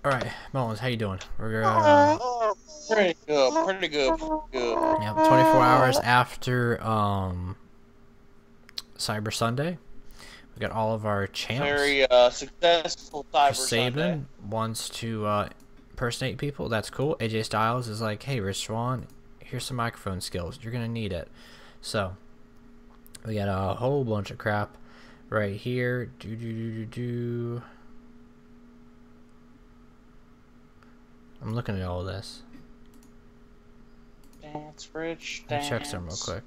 All right, Mullins, how you doing? We're Pretty good, pretty good, pretty good. yeah, 24 hours after Cyber Sunday. We got all of our champs. Very successful Chris Cyber Sunday. Sabin wants to impersonate people. That's cool. AJ Styles is like, hey, Rich Swann, here's some microphone skills. You're gonna need it. So we got a whole bunch of crap right here. I'm looking at all of this. Dance, Rich, Let dance. me check some real quick.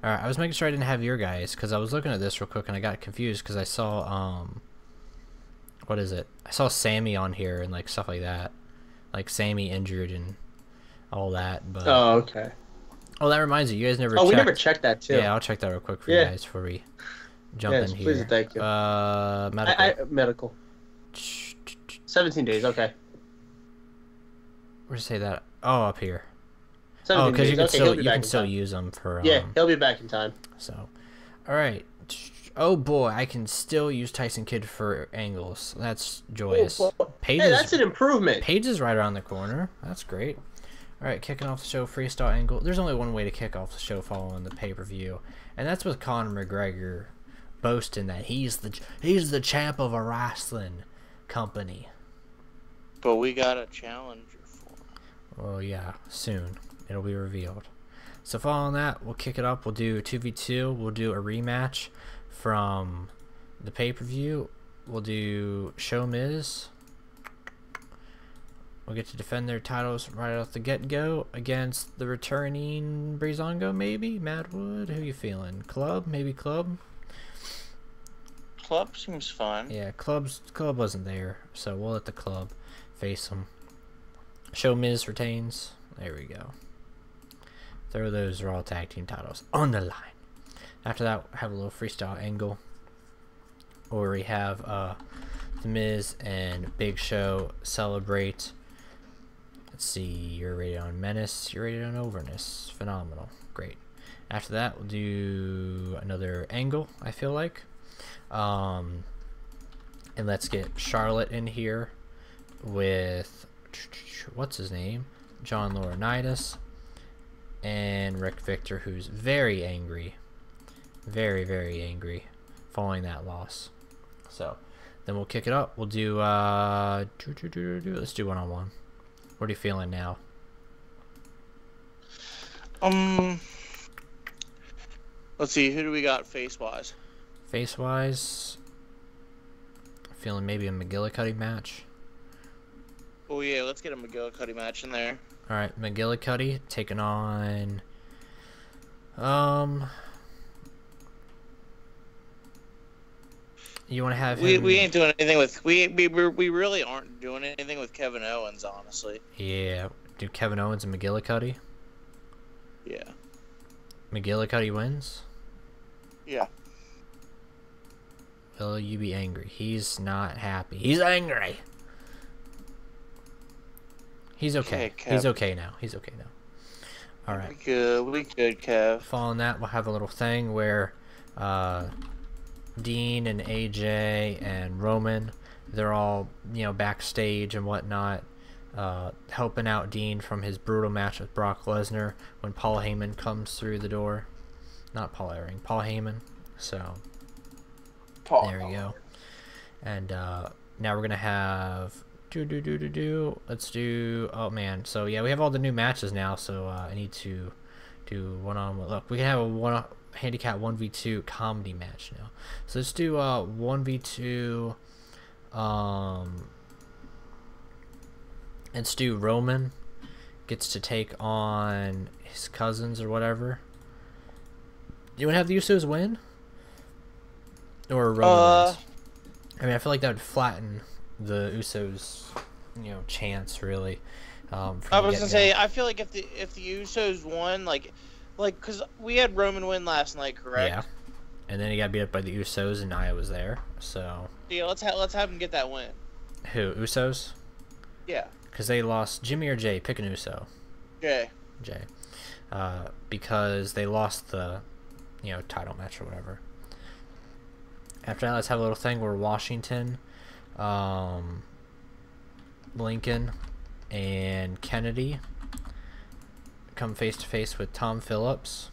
Alright, I was making sure I didn't have your guys, because I was looking at this real quick and I got confused because I saw, what is it? I saw Sammy on here and, like, stuff like that. Like, Sammy injured and all that, but... Oh, okay. Oh, that reminds you, you guys never Oh, checked. we never checked that, too. Yeah, I'll check that real quick for you guys before we jump in here. Please and thank you. Medical. Medical. 17 days, okay. Where'd you say that? Oh, up here. 17 Oh, because days. you can still use them for... yeah, he'll be back in time. So, alright. Oh boy, I can still use Tyson Kidd for angles. That's joyous. Hey, that's an improvement. Paige is right around the corner. That's great. Alright, kicking off the show, freestyle angle. There's only one way to kick off the show following the pay-per-view, and that's with Conor McGregor boasting that he's the champ of a wrestling company. But we got a challenger for him. Well, yeah, soon. It'll be revealed. So following that, we'll kick it up. We'll do 2v2. We'll do a rematch from the pay-per-view. We'll do Show Miz. We'll get to defend their titles right off the get-go against the returning Breezango, maybe? Madwood? Who you feeling? Club? Maybe Club? Club seems fun. Yeah, Club wasn't there, so we'll let the Club face him. Show Miz retains. There we go. Throw those Raw Tag Team titles on the line. After that, we'll have a little freestyle angle where we have The Miz and Big Show celebrate. Let's see, you're rated on Menace, you're rated on Overness. Phenomenal. Great. After that, we'll do another angle, I feel like. And let's get Charlotte in here with, what's his name? John Laurinaitis. And Rick Victor, who's very angry. Very, very angry following that loss. So, then we'll kick it up. We'll do, let's do one-on-one. What are you feeling now? Let's see, who do we got face-wise? Face-wise, feeling maybe a McGillicuddy match. Oh yeah, let's get a McGillicuddy match in there. Alright, McGillicuddy taking on... You want to have him... We ain't doing anything with... We really aren't doing anything with Kevin Owens, honestly. Yeah, do Kevin Owens and McGillicuddy? Yeah. McGillicuddy wins? Yeah. Will you be angry? He's not happy. He's angry! He's okay. He's okay now. He's okay now. Alright. We good, Kev. Following that, we'll have a little thing where Dean and AJ and Roman, they're all, you know, backstage and whatnot, helping out Dean from his brutal match with Brock Lesnar when Paul Heyman comes through the door. Not Paul Ellering, Paul Heyman. So, there we go. And now we're going to have... Let's do... Oh, man. So, yeah, we have all the new matches now, so I need to do one-on-one. Look, we can have a handicap 1v2 comedy match now. So, let's do 1v2... Let's do Roman gets to take on his cousins or whatever. You want to have the Usos win? Or Roman wins? I mean, I feel like that would flatten the Usos, you know, chance really. I was gonna say, I feel like if the Usos won, like, cause we had Roman win last night, correct? Yeah. And then he got beat up by the Usos, and Nia was there. So. Yeah, let's have him get that win. Who? Usos? Yeah. Because they lost Jimmy or Jay. Pick an Uso. Jay. Jay. Because they lost the, you know, title match or whatever. After that, let's have a little thing where Washington, Lincoln, and Kennedy come face to face with Tom Phillips,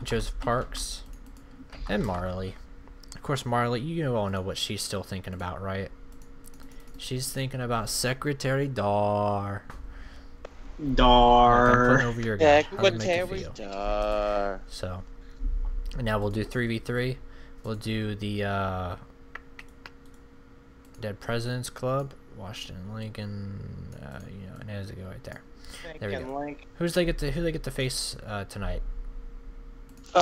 Joseph Parks, and Marley. Of course, Marley, you all know what she's still thinking about, right? She's thinking about Secretary Dar. I'm putting over your guy. Secretary Dar. So, now we'll do 3v3. We'll do the Dead Presidents Club, Washington, Lincoln, you know, and as it go right there. There we go. Who they get to face tonight? We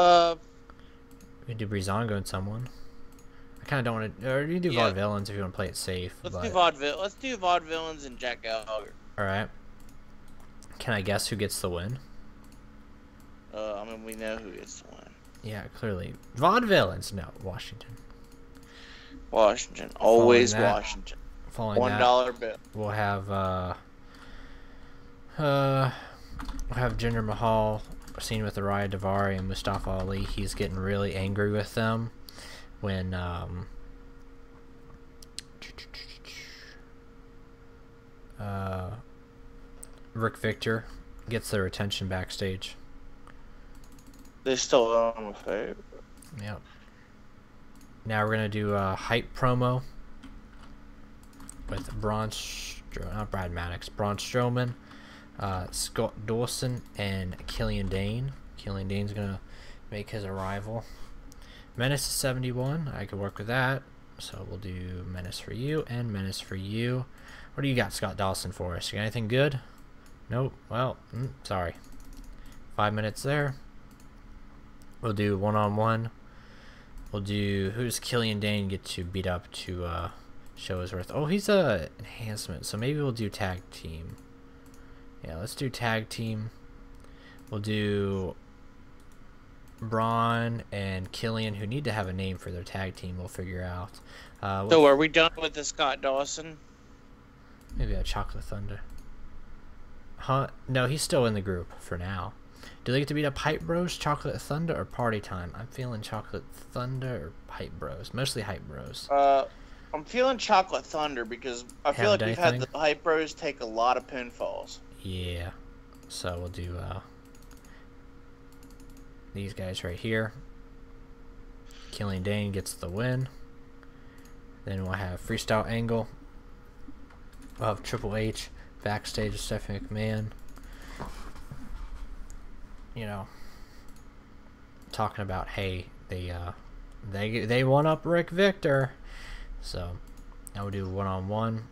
do Breezango and someone. I kind of don't want to. Or you do Vaudevillains if you want to play it safe. Let's do Vaudevillains and Jack Gallagher. All right. Can I guess who gets the win? I mean, we know who gets the win. Yeah, clearly. Vaudevillains. No, Washington. Washington. Always Washington. Following $1 bill. We'll have Jinder Mahal seen with Araya Davari and Mustafa Ali. He's getting really angry with them when Rick Victor gets their attention backstage. They still owe him a favor. Yep. Now we're gonna do a hype promo with not Brad Maddox, Braun Strowman, Scott Dawson, and Killian Dane. Killian Dane's gonna make his arrival. Menace is 71. I could work with that. So we'll do Menace for you and Menace for you. What do you got, Scott Dawson, for us? You got anything good? Nope. Well, sorry. 5 minutes there. We'll do one-on-one. We'll do... Who does Killian Dane get to beat up to show his worth? Oh, he's a enhancement. So maybe we'll do tag team. Yeah, let's do tag team. We'll do Braun and Killian, who need to have a name for their tag team. We'll figure out. So are we done with the Scott Dawson? Maybe a Chocolate Thunder. Huh? No, he's still in the group for now. Do they get to beat up Hype Bros, Chocolate Thunder, or Party Time? I'm feeling Chocolate Thunder or Hype Bros. Mostly Hype Bros. I'm feeling Chocolate Thunder because I feel like we've had the Hype Bros take a lot of pinfalls. Yeah. So we'll do these guys right here. Killian Dane gets the win. Then we'll have Freestyle Angle. We'll have Triple H backstage with Stephanie McMahon. You know, talking about, hey, they won up Rick Victor. So now we'll do one-on-one.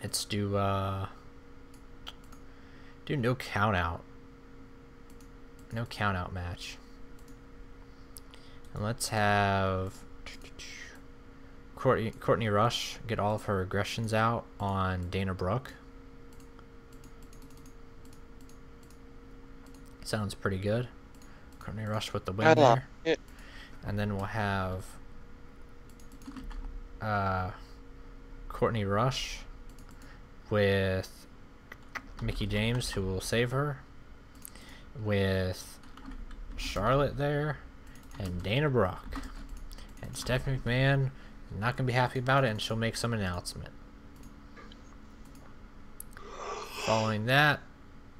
Let's do no count out. No count out match. And let's have Courtney Rush get all of her aggressions out on Dana Brooke. Sounds pretty good. Courtney Rush with the win there. And then we'll have Courtney Rush with Mickie James, who will save her, with Charlotte there, and Dana Brooke. And Stephanie McMahon not going to be happy about it, and she'll make some announcement. Following that,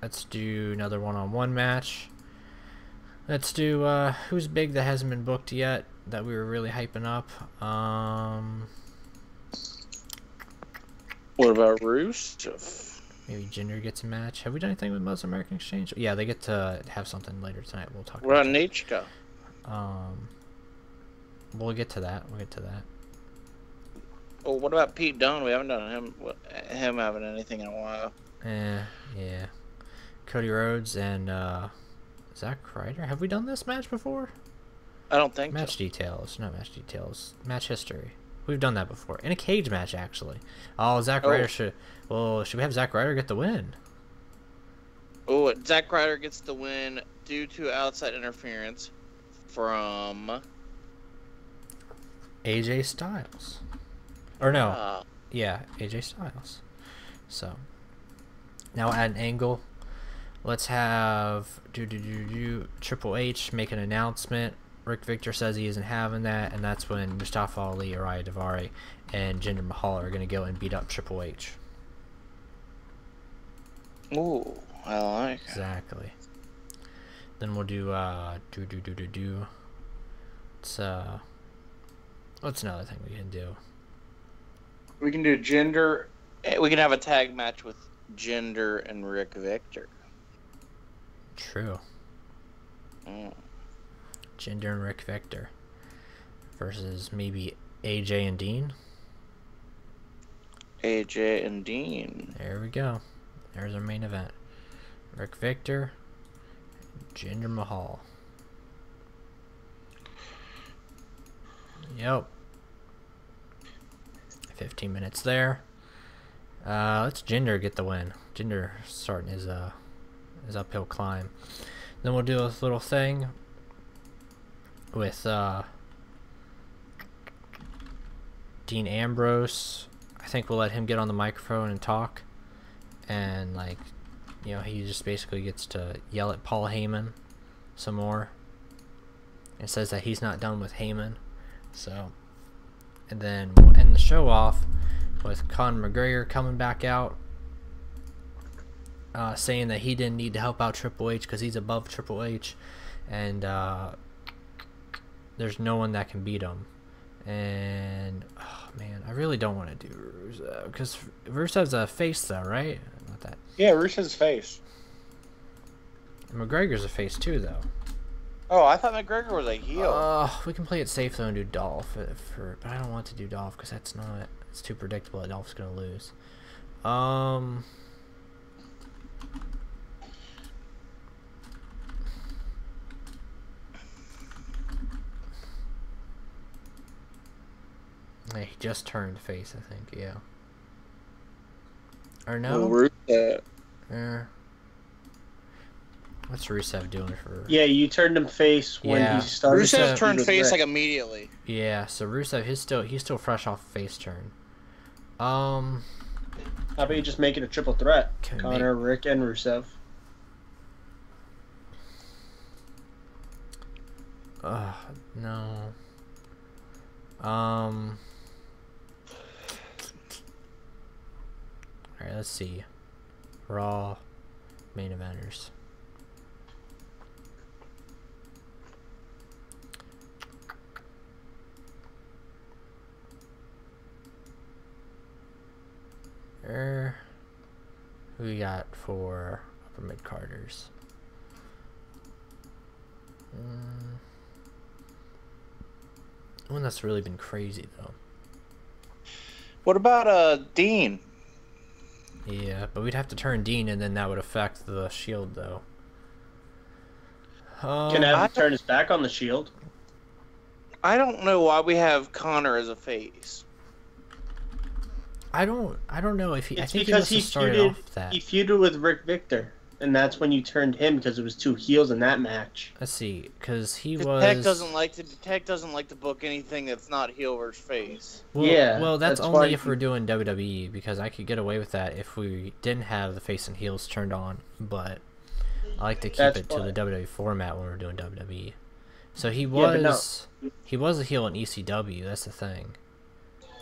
let's do another one-on-one match. Let's do who's big that hasn't been booked yet that we were really hyping up. What about Rusev? Maybe Jinder gets a match. Have we done anything with Muslim American Exchange? Yeah, they get to have something later tonight. We'll talk about that. Nichika. We'll get to that. Oh, what about Pete Dunne? We haven't done him having anything in a while. Yeah. Cody Rhodes and Zack Ryder. Have we done this match before? I don't think Match so. details. Not match details. Match history. We've done that before. In a cage match, actually. Oh, Zack Ryder should... Well, should we have Zack Ryder get the win? Oh, Zack Ryder gets the win due to outside interference from... AJ Styles. Or no. Yeah, AJ Styles. So, now add an angle. Let's have Triple H make an announcement Rick Victor says he isn't having that, and that's when Mustafa Ali, Uriah Davari, and Jinder Mahal are going to go and beat up Triple H. Ooh, I like it. Exactly. Then we'll do what's another thing we can do? We can do Jinder. We can have a tag match with Jinder and Rick Victor. True. Jinder and Rick Victor versus maybe AJ and Dean. AJ and Dean. There we go. There's our main event. Rick Victor, Jinder Mahal. Yep. 15 minutes there. Let's Jinder get the win. Jinder starting his uphill climb. Then we'll do a little thing with Dean Ambrose. I think we'll let him get on the microphone and talk, and like, you know, he just basically gets to yell at Paul Heyman some more and says that he's not done with Heyman. So, and then we'll end the show off with Conor McGregor coming back out, saying that he didn't need to help out Triple H because he's above Triple H, and there's no one that can beat him. And oh man, I really don't want to do Rusev because Rusev's a face though, right? Not that. Yeah, Rusev's face. McGregor's a face too, though. Oh, I thought McGregor was a heel. We can play it safe though and do Dolph, but I don't want to do Dolph because it's too predictable that Dolph's gonna lose. He just turned face, I think. Yeah. Or no? Well, Rusev. What's Rusev doing for? Yeah, you turned him face when he started. Rusev turned face like immediately. Yeah, so Rusev, he's still fresh off face turn. How about you just make it a triple threat? Conor, Rick, and Rusev. No. Alright, let's see. Raw main eventers. Who we got for upper mid carders? One that's really been crazy though. What about Dean? Yeah, but we'd have to turn Dean, and then that would affect the Shield though. Can have him turn his back on the Shield. I don't know why we have Conor as a face. I don't know if he. It's I think because he started off that. He feuded with Rick Victor, and that's when you turned him because it was two heels in that match. Let's see, because he was. Tech doesn't like to book anything that's not heel versus face. Well, yeah. Well, that's only if we're doing WWE, because I could get away with that if we didn't have the face and heels turned on. But I like to keep it to the WWE format when we're doing WWE. So he was a heel in ECW. That's the thing.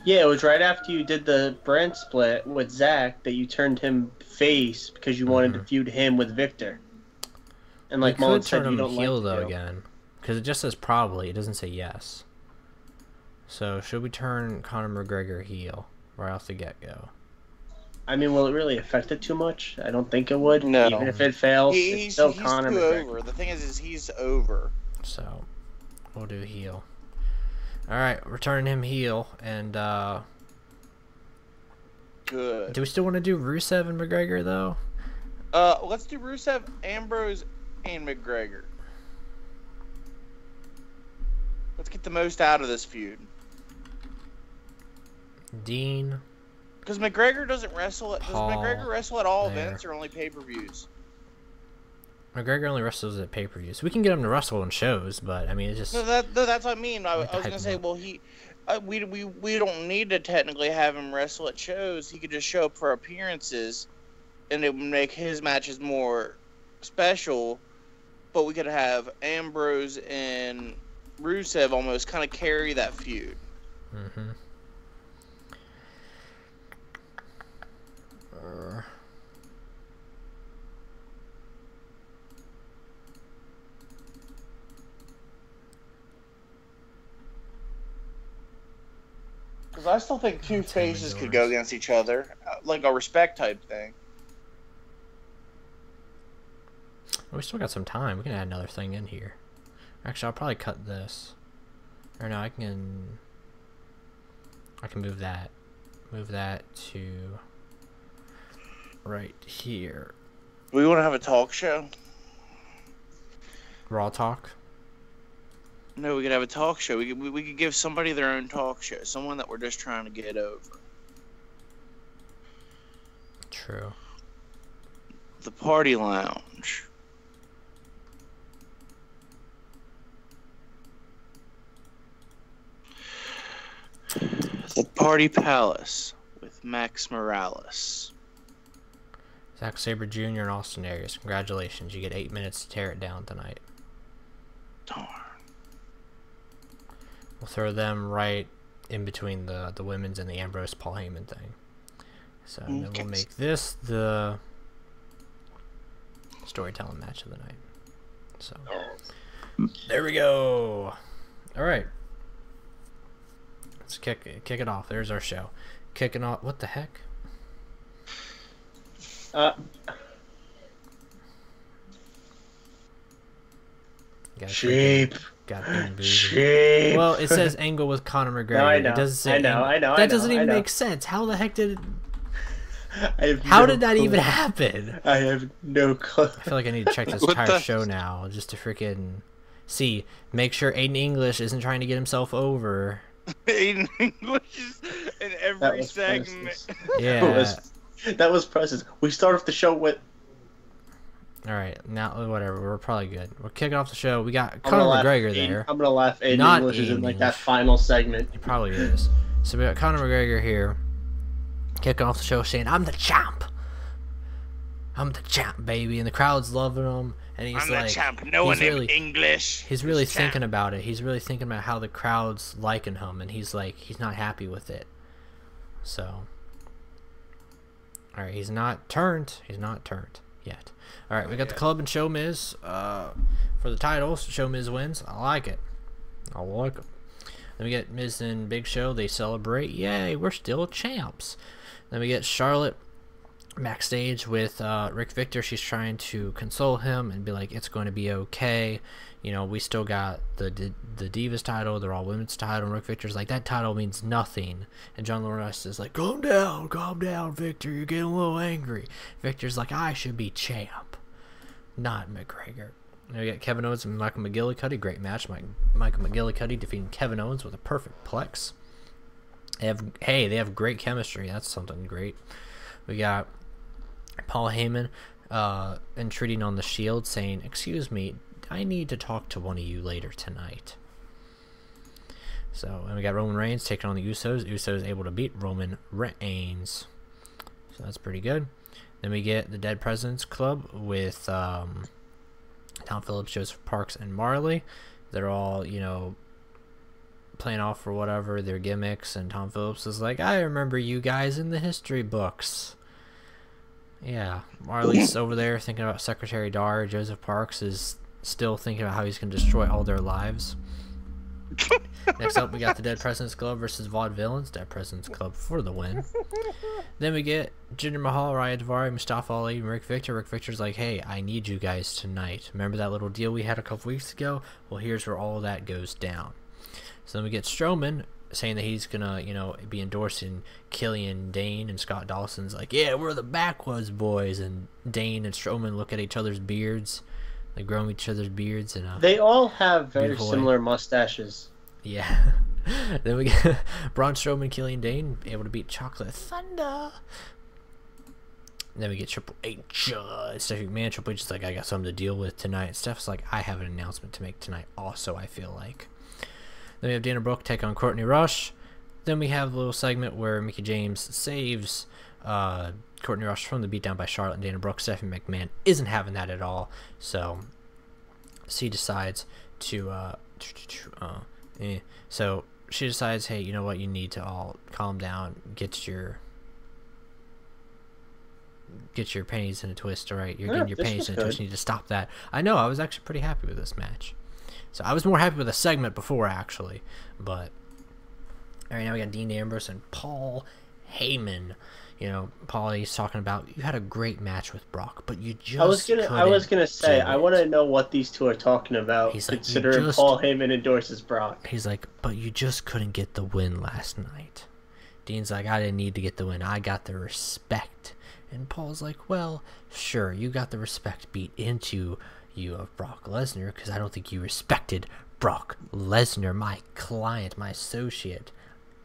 Yeah, it was right after you did the brand split with Zach that you turned him face because you wanted to feud him with Victor. And like Mullen said, you don't heel like though again, because it just says probably. It doesn't say yes. So should we turn Conor McGregor heel right off the get-go? I mean, will it really affect it too much? I don't think it would. No. Even if it fails, it's still Conor McGregor. Over. The thing is he's over. So we'll do heel. Alright, we're turning him heel, and good. Do we still want to do Rusev and McGregor though? Let's do Rusev, Ambrose, and McGregor. Let's get the most out of this feud. Dean. Because McGregor doesn't wrestle. Does McGregor wrestle at all there. events or only pay-per-views? McGregor only wrestles at pay-per-views. We can get him to wrestle in shows, but I mean, it's just. No, that's what I mean. I was gonna say, well, we don't need to technically have him wrestle at shows. He could just show up for appearances, and it would make his matches more special. But we could have Ambrose and Rusev almost kind of carry that feud. Mm-hmm. Because I still think two faces could go against each other, like a respect type thing. We still got some time. We can add another thing in here. Actually, I'll probably cut this. Or no, I can move that. Move that to right here. Do we want to have a talk show? Raw talk? No, we could have a talk show. We could give somebody their own talk show. Someone that we're just trying to get over. True. The Party Lounge. The Party Palace with Max Morales. Zack Sabre Jr. and Austin Aries. Congratulations. You get 8 minutes to tear it down tonight. Darn. We'll throw them right in between the women's and the Ambrose Paul Heyman thing. So then we'll make this the storytelling match of the night. So there we go. All right. Let's kick it off. There's our show. Kicking off. What the heck? Shape. Shape. Well, it says Angle with Conor McGregor. No, I know. It doesn't say I know. That doesn't even make sense. How the heck did it... How did that even happen? I have no clue. I feel like I need to check this entire show now just to freaking see. Make sure Aiden English isn't trying to get himself over. Aiden English is in every segment. Yeah. That was process. We start off the show with... Alright, now whatever, we're probably good. We're kicking off the show. We got Conor McGregor there. I'm gonna laugh. Aiden English is in like that final segment. He probably is. So we got Conor McGregor here, kicking off the show saying, "I'm the champ. I'm the champ, baby," and the crowd's loving him. And he's I'm like, the champ. No one in English. He's really thinking about it. He's really thinking about how the crowd's liking him, and he's like, he's not happy with it. So, all right, he's not turned. He's not turned yet. All right, we got the club and Show Miz for the titles. Show Miz wins. I like it. I like it. Then we get Miz and Big Show. They celebrate. Yay, we're still champs. Then we get Charlotte backstage with Rick Victor. She's trying to console him and be like, it's going to be okay. You know, we still got the Divas title, the Raw Women's title. And Rick Victor's like, that title means nothing. And John Lawrence is like, calm down, Victor. You're getting a little angry. Victor's like, I should be champ, not McGregor. And we got Kevin Owens and Michael McGillicuddy. Great match. Michael McGillicuddy defeating Kevin Owens with a perfect plex. They have great chemistry. That's something great. We got Paul Heyman entreating on the Shield, saying, "Excuse me, I need to talk to one of you later tonight." So, and we got Roman Reigns taking on the Usos. Usos able to beat Roman Reigns. So that's pretty good. Then we get the Dead Presidents Club with Tom Phillips, Joseph Parks, and Marley. They're all, you know, playing off for whatever their gimmicks, and Tom Phillips is like, I remember you guys in the history books. Yeah, Marley's over there thinking about Secretary Dar. Joseph Parks is still thinking about how he's going to destroy all their lives. Next up, we got the Dead Presidents Club versus Vaudevillains. Dead Presidents Club for the win. Then we get Jinder Mahal, Raya Daivari, Mustafa Ali, and Rick Victor. Rick Victor's like, hey, I need you guys tonight. Remember that little deal we had a couple weeks ago? Well, here's where all that goes down. So then we get Strowman saying that he's gonna, you know, be endorsing Killian Dane, and Scott Dawson's like, yeah, we're the Backwoods boys. And Dane and Strowman look at each other's beards. They grow each other's beards, and they all have very similar mustaches. Yeah. Then we get Braun Strowman, Killian Dane able to beat Chocolate Thunder. And then we get Triple H, Stephanie McMahon. Triple H is like, I got something to deal with tonight. Steph's like, I have an announcement to make tonight also, I feel like. Then we have Dana Brooke take on Courtney Rush. Then we have a little segment where Mickie James saves Courtney Rush from the beatdown by Charlotte and Dana Brooke. Stephanie McMahon isn't having that at all. So she decides to So she decides, hey, you know what? You need to all calm down. Get your panties in a twist, all right? You're getting your panties in a twist. You need to stop that. I know. I was actually pretty happy with this match. So I was more happy with the segment before, actually. But all right, now we got Dean Ambrose and Paul Heyman. You know, Paulie's talking about, you had a great match with Brock, but you just I was gonna say, I want to know what these two are talking about. He's like, considering Paul Heyman endorses Brock. He's like, but you just couldn't get the win last night. Dean's like, I didn't need to get the win. I got the respect. And Paul's like, well, sure, you got the respect beat into you of Brock Lesnar, because I don't think you respected Brock Lesnar, my client, my associate,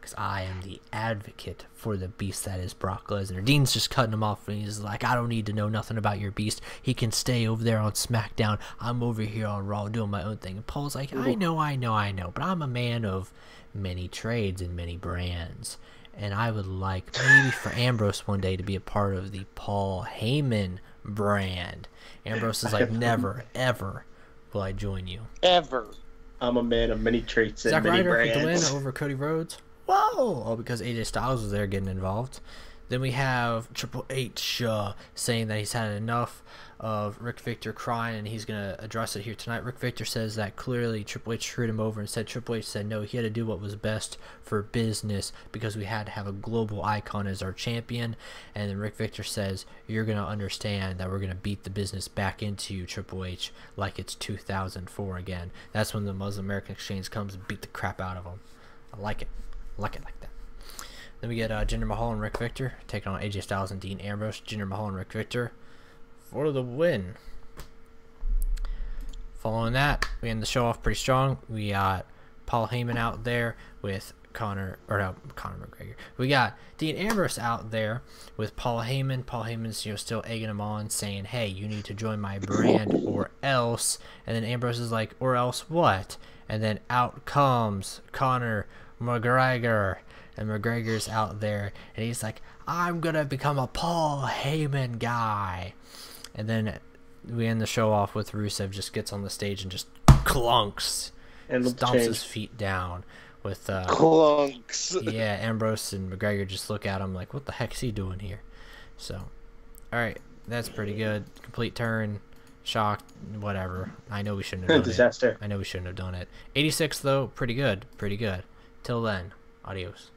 because I am the advocate for the beast that is Brock Lesnar. Dean's just cutting him off, and he's like, I don't need to know nothing about your beast. He can stay over there on SmackDown. I'm over here on Raw doing my own thing. And Paul's like, I know, but I'm a man of many trades and many brands. And I would like maybe for Ambrose one day to be a part of the Paul Heyman brand. Ambrose is like, never, ever will I join you. Ever. I'm a man of many traits and Zack many Ryder brands. with the win over Cody Rhodes. Whoa! Oh, because AJ Styles was there getting involved. Then we have Triple H saying that he's had enough of Rick Victor crying, and he's going to address it here tonight. Rick Victor says that clearly Triple H screwed him over, and said Triple H said no, he had to do what was best for business because we had to have a global icon as our champion. And then Rick Victor says, you're going to understand that we're going to beat the business back into you, Triple H, like it's 2004 again. That's when the Muslim American Exchange comes and beat the crap out of them. I like it. I like it like that. Then we get Jinder Mahal and Rick Victor taking on AJ Styles and Dean Ambrose. Jinder Mahal and Rick Victor for the win. Following that, we end the show off pretty strong. We got Paul Heyman out there with Conor McGregor. We got Dean Ambrose out there with Paul Heyman. Paul Heyman's still egging him on, saying, hey, you need to join my brand or else. And then Ambrose is like, or else what? And then out comes Conor McGregor. And McGregor's out there, and he's like, I'm gonna become a Paul Heyman guy. And then we end the show off with Rusev just gets on the stage and just clunks, and stomps his feet down with clunks. Yeah, Ambrose and McGregor just look at him like, what the heck is he doing here? So, all right, that's pretty good. Complete turn, shocked, whatever. I know we shouldn't have done Disaster. it. I know we shouldn't have done it. 86 though, pretty good, pretty good. Till then, adios.